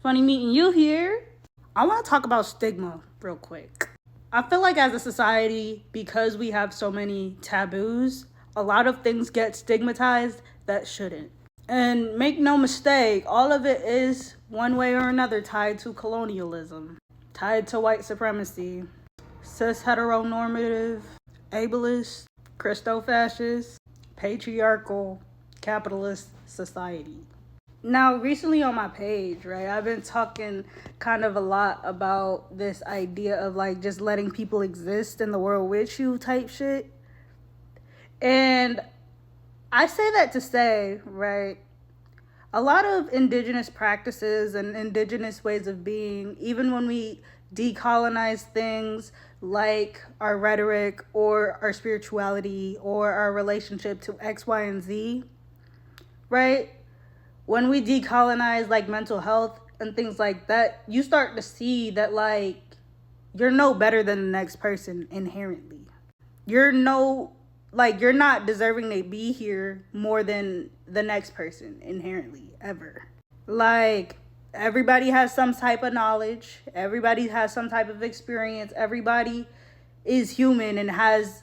Funny meeting you here. I want to talk about stigma real quick. I feel like as a society, because we have so many taboos, a lot of things get stigmatized that shouldn't. And make no mistake, all of it is one way or another tied to colonialism, tied to white supremacy, cis heteronormative, ableist, Christo-fascist, patriarchal, capitalist society. Now, recently on my page, right, I've been talking kind of a lot about this idea of like just letting people exist in the world with you type shit. And I say that to say, right, a lot of indigenous practices and indigenous ways of being, even when we decolonize things like our rhetoric or our spirituality or our relationship to X, Y, and Z, right? When we decolonize like mental health and things like that, you start to see that like you're no better than the next person inherently. You're not deserving to be here more than the next person inherently ever. Like everybody has some type of knowledge, everybody has some type of experience, everybody is human and has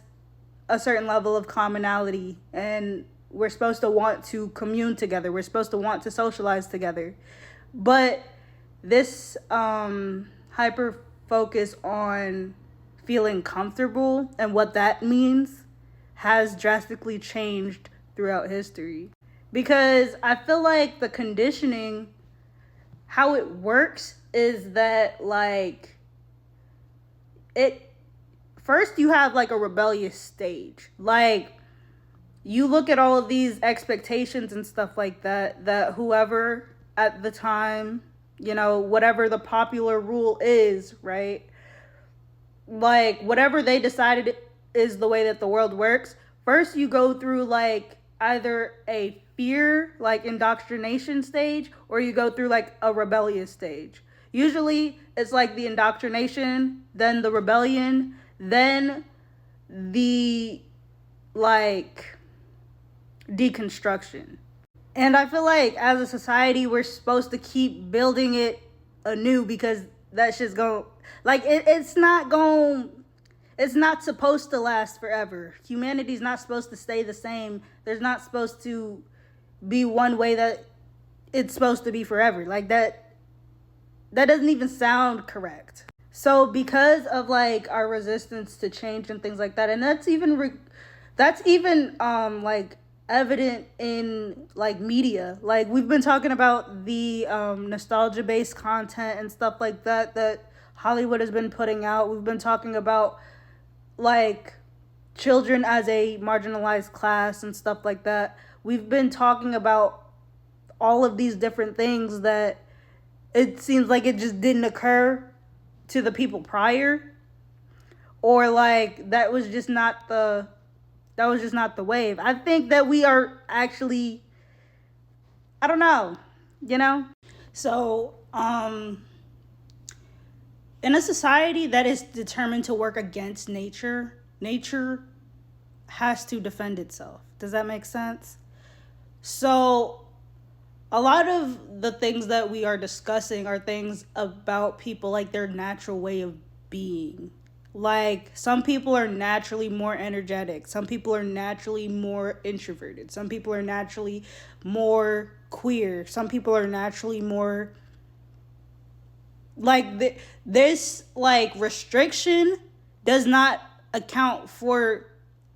a certain level of commonality, and we're supposed to want to commune together. We're supposed to want to socialize together. But this hyper focus on feeling comfortable and what that means has drastically changed throughout history. Because I feel like the conditioning, how it works is that like first you have like a rebellious stage. Like you look at all of these expectations and stuff like that whoever at the time, whatever the popular rule is, right? Like whatever they decided is the way that the world works. First you go through like either a fear, like indoctrination stage, or you go through like a rebellious stage. Usually it's like the indoctrination, then the rebellion, then the like deconstruction. And I feel like as a society we're supposed to keep building it anew, because that shit's going like it's not supposed to last forever. Humanity's not supposed to stay the same. There's not supposed to be one way that it's supposed to be forever. Like that doesn't even sound correct. So because of like our resistance to change and things like that, and that's even like evident in like media. Like we've been talking about the nostalgia based content and stuff like that Hollywood has been putting out. We've been talking about like children as a marginalized class and stuff like that. We've been talking about all of these different things that it seems like it just didn't occur to the people prior, or like that was just not the wave. I think that we are actually, I don't know, So, in a society that is determined to work against nature has to defend itself. Does that make sense? So, a lot of the things that we are discussing are things about people, like their natural way of being. Like some people are naturally more energetic. Some people are naturally more introverted. Some people are naturally more queer. Some people are naturally more like this like restriction does not account for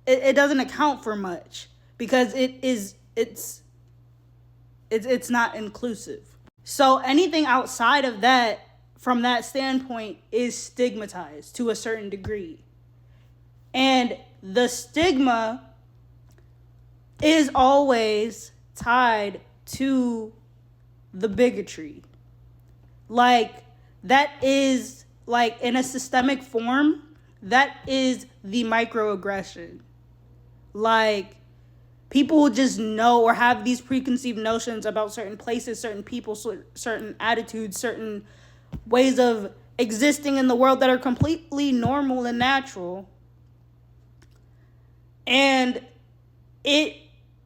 it doesn't account for much, because it's not inclusive. So anything outside of that, from that standpoint, is stigmatized to a certain degree. And the stigma is always tied to the bigotry. Like, that is, like, in a systemic form, that is the microaggression. Like, people just know or have these preconceived notions about certain places, certain people, certain attitudes, certain ways of existing in the world that are completely normal and natural. And it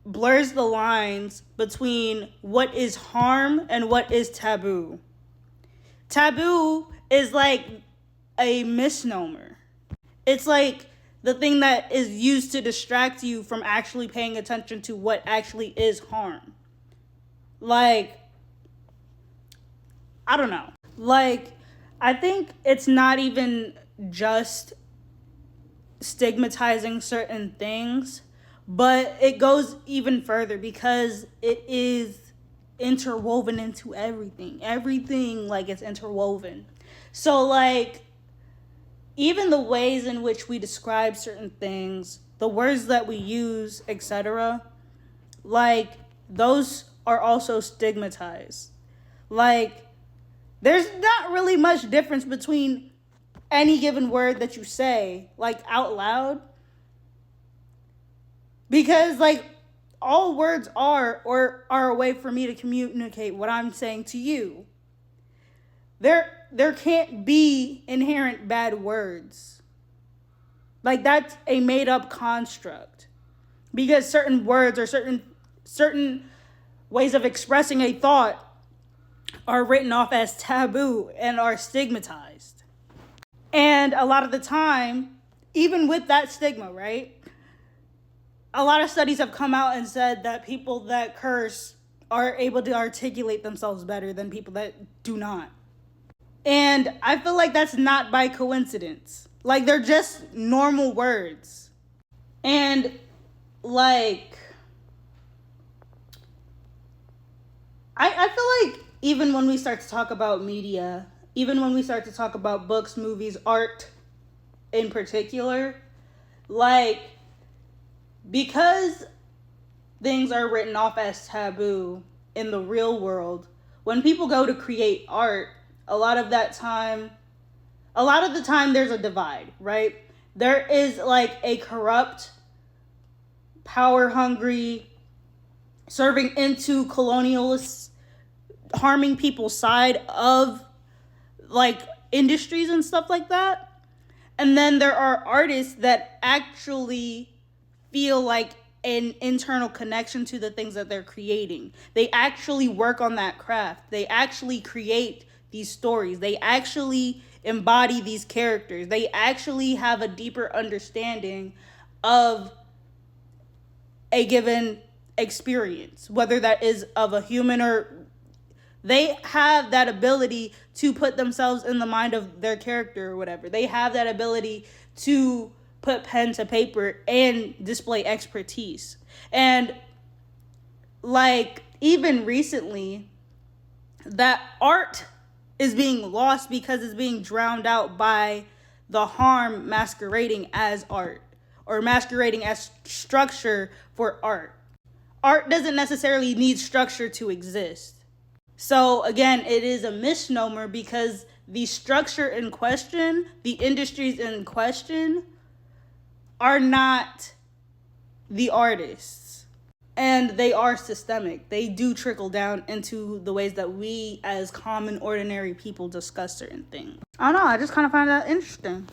blurs the lines between what is harm and what is taboo. Taboo is like a misnomer. It's like the thing that is used to distract you from actually paying attention to what actually is harm. Like, I don't know. Like, I think it's not even just stigmatizing certain things, but it goes even further because it is interwoven into everything. Everything, like, it's interwoven. So, like, even the ways in which we describe certain things, the words that we use, etc., like, those are also stigmatized. Like, there's not really much difference between any given word that you say, like, out loud. Because, like, all words are a way for me to communicate what I'm saying to you. There can't be inherent bad words. Like, that's a made up construct. Because certain words or certain ways of expressing a thought are written off as taboo and are stigmatized. And a lot of the time, even with that stigma, right? A lot of studies have come out and said that people that curse are able to articulate themselves better than people that do not. And I feel like that's not by coincidence. Like, they're just normal words. And, like, I feel like even when we start to talk about media, even when we start to talk about books, movies, art in particular, like, because things are written off as taboo in the real world, when people go to create art, a lot of the time there's a divide, right? There is like a corrupt, power-hungry, serving into colonialists, harming people's side of like industries and stuff like that. And then there are artists that actually feel like an internal connection to the things that they're creating. They actually work on that craft. They actually create these stories. They actually embody these characters. They actually have a deeper understanding of a given experience, whether that is of a human or they have that ability to put themselves in the mind of their character or whatever. They have that ability to put pen to paper and display expertise. And like even recently, that art is being lost because it's being drowned out by the harm masquerading as art or masquerading as structure for art. Art doesn't necessarily need structure to exist. So again, it is a misnomer because the structure in question, the industries in question, are not the artists. And they are systemic. They do trickle down into the ways that we as common, ordinary people discuss certain things. I don't know, I just kind of find that interesting.